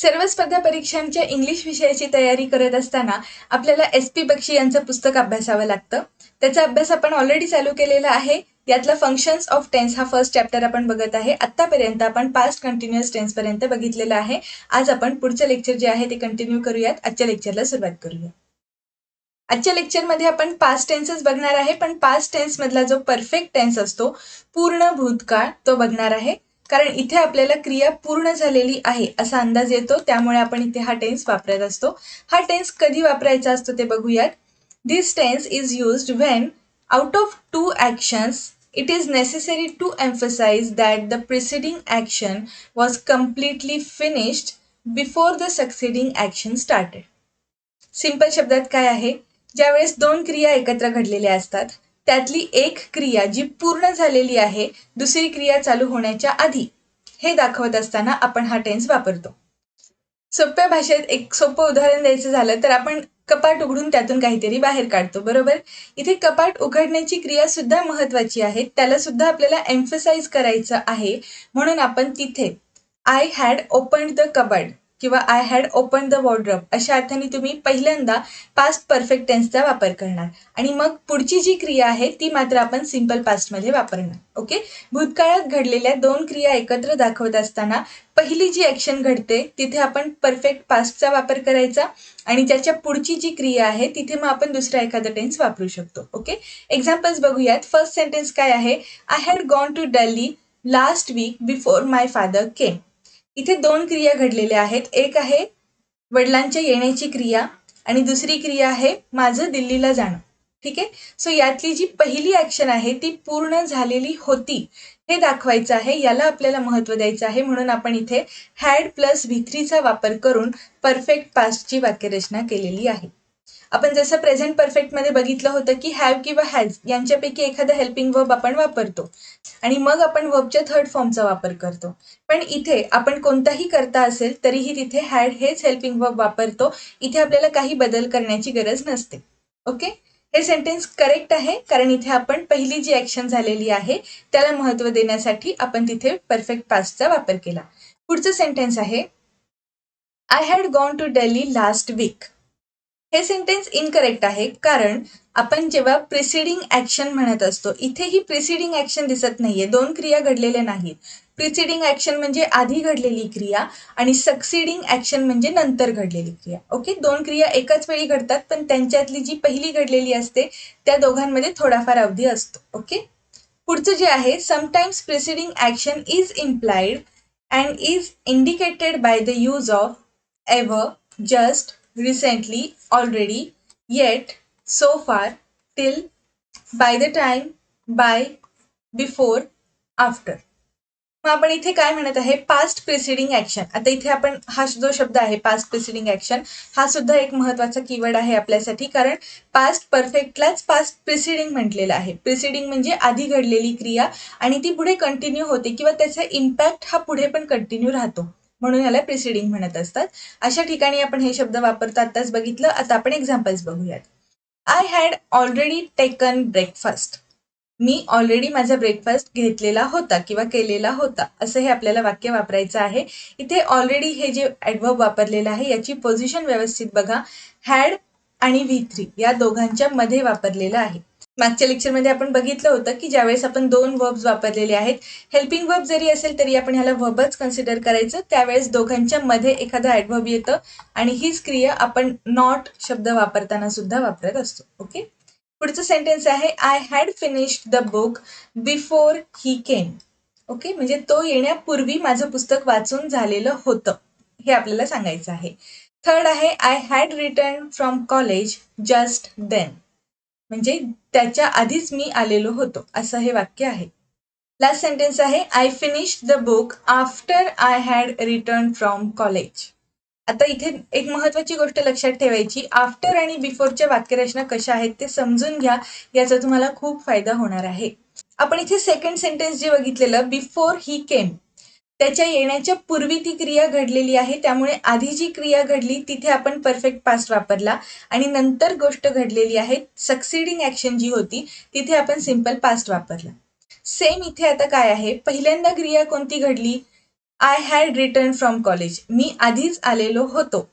सर्व स्पर्धा परीक्षांच्या इंग्लिश विषयाची तयारी करत असताना आपल्याला SP बक्षी यांचं पुस्तक अभ्यासावं लागतं. त्याचा अभ्यास आपण ऑलरेडी चालू केलेला आहे. यातला फंक्शन्स ऑफ टेन्स हा फर्स्ट चॅप्टर आपण बघत आहे. आतापर्यंत आपण पास्ट कंटिन्युअस टेन्स पर्यंत बघितलेलं आहे. आज आपण पुढचं लेक्चर जे आहे ते कंटिन्यू करूयात. आजच्या लेक्चरला सुरुवात करूया. आजच्या लेक्चरमध्ये आपण पास्ट टेन्सेस बघणार आहे, पण पास्ट टेन्स मधला जो परफेक्ट टेन्स असतो, पूर्ण भूतकाळ, तो बघणार आहे. कारण इथे आपल्याला क्रिया पूर्ण झालेली आहे असा अंदाज येतो, त्यामुळे आपण इथे हा टेन्स वापरत असतो. हा टेन्स कधी वापरायचा असतो ते बघूयात. This tense is used when out of two actions it is necessary to emphasize that the preceding action was completely finished before the succeeding action started. Simple शब्दात काय आहे, ज्यावेळेस दोन क्रिया एकत्र घडलेल्या असतात, त्यातली एक क्रिया जी पूर्ण झालेली आहे दुसरी क्रिया चालू होण्याच्या आधी, हे दाखवत असताना आपण हा टेन्स वापरतो. सोप्या भाषेत एक सोपं उदाहरण द्यायचं झालं तर आपण कपाट उघडून त्यातून काहीतरी बाहेर काढतो, बरोबर. इथे कपाट उघडण्याची क्रिया सुद्धा महत्वाची आहे, त्याला सुद्धा आपल्याला एम्फसाइज करायचं आहे. म्हणून आपण तिथे I had opened the cupboard किंवा I had open the wardrobe अशा अर्थाने तुम्ही पहिल्यांदा पास्ट परफेक्ट टेन्सचा वापर करणार आणि मग पुढची जी क्रिया आहे ती मात्र आपण सिंपल पास्टमध्ये वापरणार. ओके. भूतकाळात घडलेल्या दोन क्रिया एकत्र दाखवत असताना पहिली जी ॲक्शन घडते तिथे आपण परफेक्ट पास्टचा वापर करायचा आणि ज्याच्या पुढची जी क्रिया आहे तिथे मग आपण दुसरा एखादा टेन्स वापरू शकतो. ओके. एक्झाम्पल्स बघूयात. फर्स्ट सेंटेन्स काय आहे, I had gone to Delhi last week before my father came. इथे दोन क्रिया घडलेल्या आहेत. एक आहे वडिलांच्या येण्याची क्रिया आणि दुसरी क्रिया आहे माझं दिल्लीला जाणं. ठीक आहे. सो यातली जी पहिली ॲक्शन आहे ती पूर्ण झालेली होती हे दाखवायचं आहे, याला आपल्याला महत्त्व द्यायचं आहे. म्हणून आपण इथे हॅड प्लस V3चा वापर करून परफेक्ट पास्टची वाक्यरचना केलेली आहे. आपण जसं प्रेझेंट परफेक्टमध्ये बघितलं होतं की हॅव किंवा हॅज यांच्यापैकी एखादा हेल्पिंग वर्ब आपण वापरतो आणि मग आपण वर्बच्या थर्ड फॉर्मचा वापर करतो. पण इथे आपण कोणताही करता असेल तरीही तिथे हॅड हेच हेल्पिंग वर्ब वापरतो. इथे आपल्याला काही बदल करण्याची गरज नसते. ओके. हे सेंटेन्स करेक्ट आहे कारण इथे आपण पहिली जी ॲक्शन झालेली आहे त्याला महत्त्व देण्यासाठी आपण तिथे परफेक्ट पास्टचा वापर केला. पुढचं सेंटेन्स आहे I had gone to Delhi last week. हे सेंटेन्स इनकरेक्ट आहे कारण आपण जेव्हा प्रिसिडिंग ॲक्शन म्हणत असतो इथे ही प्रिसिडिंग ॲक्शन दिसत नाहीये, दोन क्रिया घडलेल्या नाहीत. प्रिसिडिंग ॲक्शन म्हणजे आधी घडलेली क्रिया आणि सक्सिडिंग ॲक्शन म्हणजे नंतर घडलेली क्रिया. ओके. दोन क्रिया एकाच वेळी घडतात पण त्यांच्यातली जी पहिली घडलेली असते त्या दोघांमध्ये थोडाफार अवधी असतो. ओके. पुढचं जे आहे, sometimes preceding action is implied and is indicated by the use of ever, just, recently, already, yet, so far, till, by the time, by, before, after. मग आपण इथे काय म्हणत आहे, पास्ट प्रिसिडिंग ॲक्शन. आता इथे आपण हा जो शब्द आहे पास्ट प्रिसिडिंग ॲक्शन हा सुद्धा एक महत्त्वाचा कीवर्ड आहे आपल्यासाठी, कारण पास्ट परफेक्टलाच पास्ट प्रिसिडिंग म्हटलेलं आहे. प्रिसिडिंग म्हणजे आधी घडलेली क्रिया आणि ती पुढे कंटिन्यू होते किंवा त्याचा इम्पॅक्ट हा पुढे पण कंटिन्यू राहतो, म्हणून याला प्रिसिडिंग म्हणत असतात. अशा ठिकाणी आपण हे शब्द वापरतो. आताच बघितलं. आता आपण एक्झाम्पल्स बघूयात. I had already taken breakfast. Me already माझा ब्रेकफास्ट घेतलेला होता किंवा केलेला होता असं हे आपल्याला वाक्य वापरायचं आहे. इथे ऑलरेडी हे जे ॲडव्हर्ब वापरलेलं आहे याची पोझिशन व्यवस्थित बघा. हॅड आणि V3 या दोघांच्या मध्ये वापरलेलं आहे. मागच्या लेक्चरमध्ये आपण बघितलं होतं की ज्यावेळेस आपण दोन वर्ब्स वापरलेले आहेत, हेल्पिंग वर्ब जरी असेल तरी आपण ह्याला वर्बच कन्सिडर करायचं. त्यावेळेस दोघांच्या मध्ये एखादा ॲडव्हर्ब येतं आणि हीच क्रिया आपण नॉट शब्द वापरताना सुद्धा वापरत असतो. ओके. पुढचं सेंटेन्स आहे I had finished the book before he came. Okay. म्हणजे तो येण्यापूर्वी माझं पुस्तक वाचून झालेलं होतं हे आपल्याला सांगायचं आहे. थर्ड आहे I had return from college just then. म्हणजे त्याच्या आधीच मी आलेलो होतो असं हे वाक्य आहे. लास्ट सेंटेन्स आहे I finished the book after I had return from college. आता इथे एक महत्त्वाची गोष्ट लक्षात ठेवायची, आफ्टर आणि बिफोरच्या वाक्यरचना कशा आहेत ते समजून घ्या, याचा तुम्हाला खूप फायदा होणार आहे. आपण इथे सेकंड सेंटेन्स जे बघितलेलं बिफोर ही केम, त्याच्या येण्याच्या पूर्वी ती क्रिया घडलेली आहे, त्यामुळे आधी जी क्रिया घडली तिथे आपण परफेक्ट पास्ट वापरला आणि नंतर गोष्ट घडलेली आहे सक्सिडिंग ॲक्शन जी होती तिथे आपण सिंपल पास्ट वापरला. सेम इथे आता काय आहे, पहिल्यांदा क्रिया कोणती घडली, I had return from college, मी आधीच आलेलो होतो.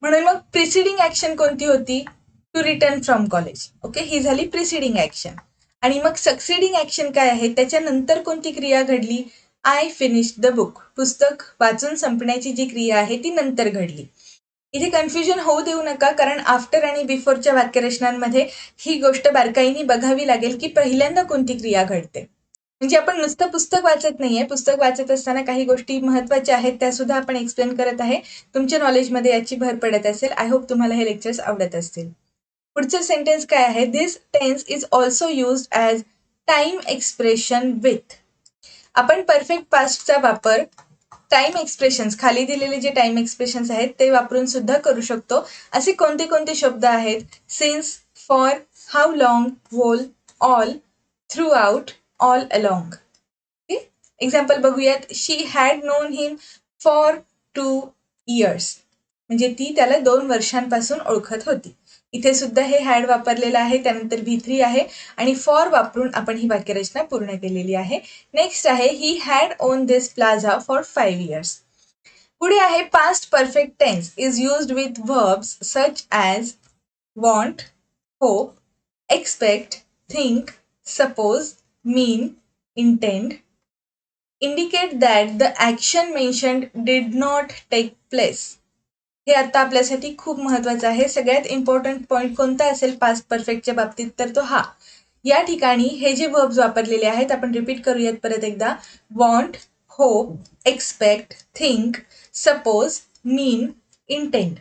म्हणून मग प्रिसिडिंग ऍक्शन कोणती होती? To return from college. Okay, ही झाली प्रिसिडिंग ऍक्शन. आणि मग सक्सिडिंग ऍक्शन काय आहे? त्याच्यानंतर कोणती क्रिया घडली? आय फिनिश द बुक, पुस्तक वाचून संपण्याची जी क्रिया आहे ती नंतर घडली. इथे कन्फ्युजन होऊ देऊ नका, कारण आफ्टर आणि बिफोरच्या वाक्यरचनांमध्ये ही गोष्ट बारकाईने बघावी लागेल की पहिल्यांदा कोणती क्रिया घडते. म्हणजे आपण नुसतं पुस्तक वाचत नाहीये, पुस्तक वाचत असताना काही गोष्टी महत्वाच्या आहेत त्या सुद्धा आपण एक्सप्लेन करत आहे. तुमच्या नॉलेजमध्ये याची भर पडत असेल. आय होप तुम्हाला हे लेक्चर्स आवडत असतील. पुढचं सेंटेन्स काय आहे? This tense is also used as time expression with. आपण परफेक्ट पास्टचा वापर टाइम एक्सप्रेशन्स, खाली दिलेले जे टाइम एक्सप्रेशन्स आहेत ते वापरून सुद्धा करू शकतो. असे कोणते कोणते शब्द आहेत? Since, for, how long, whole, all, throughout, all along. Example बघूयात. She had known him for 2 years, म्हणजे ती त्याला 2 वर्षांपासून ओळखत होती. इथे सुद्धा हे हॅड वापरलेलं आहे, त्यानंतर V3 आहे आणि फॉर वापरून आपण ही वाक्यरचना पूर्ण केलेली आहे. नेक्स्ट आहे he had own this plaza for 5 years. पुढे आहे past perfect tense is used with verbs such as want, hope, expect, think, suppose, mean, intend, indicate that the action mentioned did not take place. हे आता आपल्यासाठी खूप महत्वाचं आहे. सगळ्यात important point कोणता असेल पास्ट परफेक्टच्या बाबतीत तर तो हा. या ठिकाणी हे जे वर्ब्स वापरलेले आहेत आपण रिपीट करूयात परत एकदा. Want, hope, expect, think, suppose, mean, intend.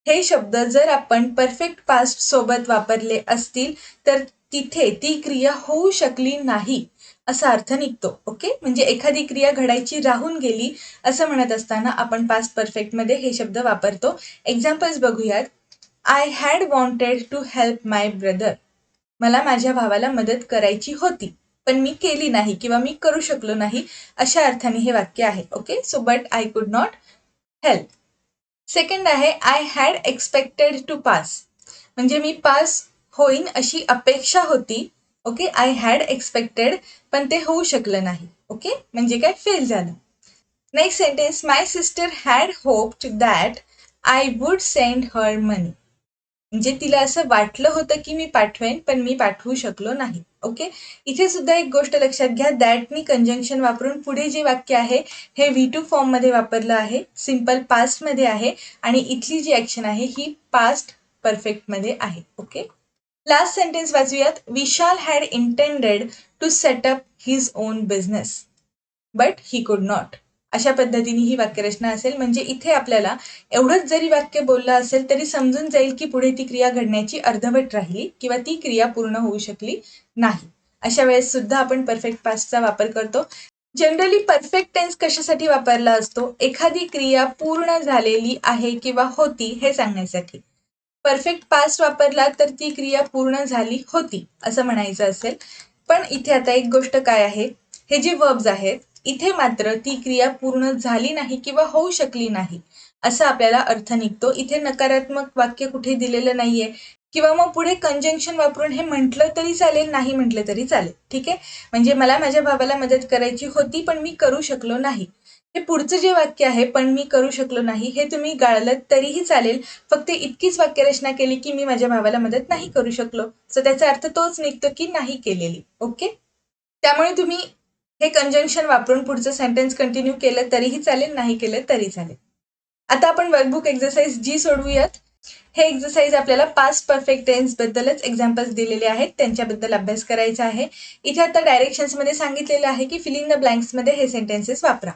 हे शब्द जर आपण परफेक्ट पास्ट सोबत वापरले असतील तर तिथे ती क्रिया होऊ शकली नाही असा अर्थ निघतो. ओके, म्हणजे एखादी क्रिया घडायची राहून गेली असं म्हणत असताना आपण पास्ट परफेक्टमध्ये हे शब्द वापरतो. एक्झाम्पल्स बघूयात. I had wanted to help my brother, मला माझ्या भावाला मदत करायची होती पण मी केली नाही किंवा मी करू शकलो नाही अशा अर्थाने हे वाक्य आहे. Okay, so but I could not help. Second आहे I had expected to pass, म्हणजे मी पास होईन अशी अपेक्षा होती. ओके, आय हॅड एक्सपेक्टेड पण ते होऊ शकलं नाही. ओके, म्हणजे काय, फेल झालं. Next sentence, my sister had hoped that I would send her money, म्हणजे तिला असं वाटलं होतं की मी पाठवेन पण मी पाठवू शकलो नाही. ओके, इथे सुद्धा एक गोष्ट लक्षात घ्या, दॅटनी कंजंक्शन वापरून पुढे जे वाक्य आहे हे V2 फॉर्म मध्ये वापरलं आहे, सिम्पल पास्ट मध्ये आहे आणि इथली जी ऍक्शन आहे ही पास्ट परफेक्ट मध्ये आहे. ओके, लास्ट सेंटेन्स वाचूयात. Vishal had intended to set up his own business but he could not. अशा पद्धतीने ही वाक्यरचना असेल. म्हणजे इथे आपल्याला एवढंच जरी वाक्य बोललं असेल तरी समजून जाईल की पुढे ती क्रिया घडण्याची अर्धवट राहिली किंवा ती क्रिया पूर्ण होऊ शकली नाही. अशा वेळेस सुद्धा आपण परफेक्ट पास्टचा वापर करतो. जनरली परफेक्ट टेन्स कशासाठी वापरला असतो? एखादी क्रिया पूर्ण झालेली आहे किंवा होती हे सांगण्यासाठी. परफेक्ट पास्ट वापरला तर ती क्रिया पूर्ण झाली होती असं म्हणायचं असेल. पण इथे आता एक गोष्ट काय आहे, हे जे वर्ब्स आहेत इथे मात्र ती क्रिया पूर्ण झाली नाही किंवा होऊ शकली नाही असा आपल्याला अर्थ निघतो. इथे नकारात्मक वाक्य कुठे दिलेलं नाहीये किंवा मग पुढे कंजंक्शन वापरून हे म्हटलं तरी चालेल, नाही म्हटलं तरी चालेल. ठीक आहे, म्हणजे मला माझ्या भावाला मदत करायची होती पण मी करू शकलो नाही. हे पुढचं जे वाक्य आहे पण मी करू शकलो नाही हे तुम्ही गाळलं तरीही चालेल, फक्त इतकीच वाक्यरचना केली की मी माझ्या भावाला मदत नाही करू शकलो, सो त्याचा अर्थ तोच निघतो की नाही केलेली. ओके, त्यामुळे तुम्ही हे कंजंक्शन वापरून पुढचं सेंटेन्स कंटिन्यू केलं तरीही चालेल, नाही केलं तरी चालेल. आता आपण वर्कबुक एक्सरसाइज जी सोडवूयात. हे एक्सरसाइज आपल्याला पास्ट परफेक्ट टेन्स बद्दलच एक्झाम्पल्स दिलेले आहेत, त्यांच्याबद्दल अभ्यास करायचा आहे. इथे आता डायरेक्शन्स मध्ये सांगितलेलं आहे की फिल इन द ब्लँक्स मध्ये हे सेंटेन्सेस वापरा.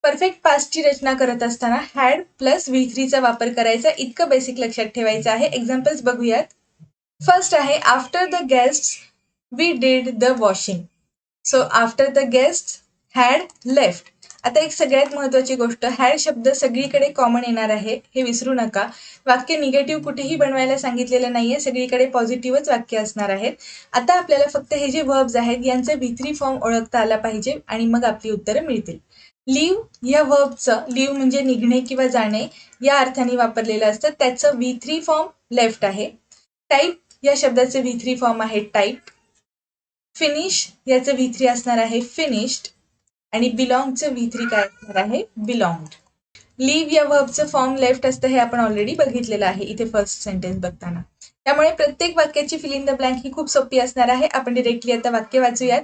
परफेक्ट पास्टची रचना करत असताना हॅड प्लस V3 चा वापर करायचा, इतकं बेसिक लक्षात ठेवायचं आहे. एक्झाम्पल्स बघूयात. फर्स्ट आहे after the guests we did the washing. So after the guest had left. आता एक सगळ्यात महत्वाची गोष्ट, हॅड शब्द सगळीकडे कॉमन येणार आहे हे विसरू नका. वाक्य निगेटिव्ह कुठेही बनवायला सांगितलेलं नाहीये, सगळीकडे पॉझिटिव्हच वाक्य असणार आहेत. आता आपल्याला फक्त हे जे वर्ब्स आहेत यांचे V3 फॉर्म ओळखता आला पाहिजे आणि मग आपली उत्तरं मिळतील. लिव्ह या वर्बचं, लिव्ह म्हणजे निघणे किंवा जाणे या अर्थाने वापरलेलं असतं, त्याचं V3 फॉर्म लेफ्ट आहे. टाईप या शब्दाचे V3 फॉर्म आहे टाईप. फिनिश याचं V3 असणार आहे फिनिश्ड. आणि बिलॉंगचं V3 काय असणार आहे? बिलॉंग्ड. लिव्ह या वर्बचं फॉर्म लेफ्ट असतं हे आपण ऑलरेडी बघितलेलं आहे इथे फर्स्ट सेंटेन्स बघताना. त्यामुळे प्रत्येक वाक्याची फिल इन द ब्लँक ही खूप सोपी असणार आहे. आपण डिरेक्टली आता वाक्य वाचूयात.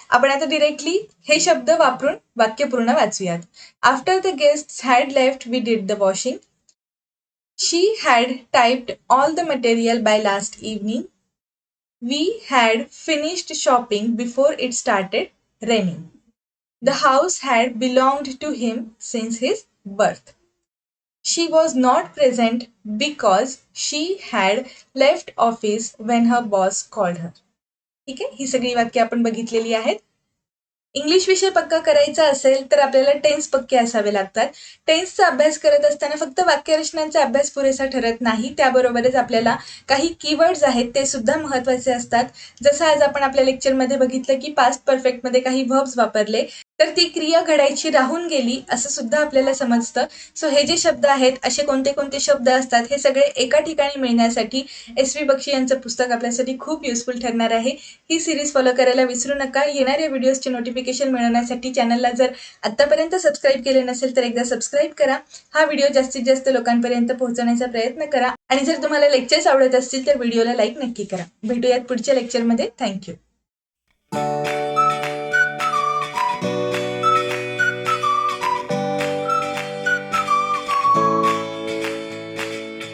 आपण आता डिरेक्टली हे शब्द वापरून वाक्य पूर्ण वाचूयात. After the guests had left we did the washing. She had typed all the material by last evening. We had finished shopping before it started raining. The house had belonged to him since his birth. She was not present because she had left office when her boss called her. ठीक आहे, ही सगळी वाक्य आपण बघितलेली आहेत. English विषय पक्का करायचा असेल तर आपल्याला टेन्स पक्के असावे लागतात. टेन्सचा अभ्यास करत असताना फक्त वाक्यरचनांचा अभ्यास पुरेसा ठरत नाही, त्याबरोबरच आपल्याला काही कीवर्ड्स आहेत ते सुद्धा महत्त्वाचे असतात. जसं आज आपण आपल्या लेक्चरमध्ये बघितलं की पास्ट परफेक्टमध्ये काही व्हर्ब्स वापरले तर ती क्रिया घडायची राहून गेली असं सुद्धा आपल्याला समजतं. सो हे जे शब्द आहेत, असे कोणते कोणते शब्द असतात, हे सगळे एका ठिकाणी मिळण्यासाठी SV बक्षी यांचं पुस्तक आपल्यासाठी खूप युजफुल ठरणार आहे. ही सिरीज फॉलो करायला विसरू नका. येणाऱ्या व्हिडिओजचे नोटिफिकेशन मिळवण्यासाठी चॅनलला जर आत्तापर्यंत सबस्क्राईब केले नसेल तर एकदा सबस्क्राईब करा. हा व्हिडिओ जास्तीत जास्त लोकांपर्यंत पोहोचवण्याचा प्रयत्न करा आणि जर तुम्हाला लेक्चर्स आवडत असतील तर व्हिडिओला लाईक नक्की करा. भेटूयात पुढच्या लेक्चरमध्ये. थँक्यू.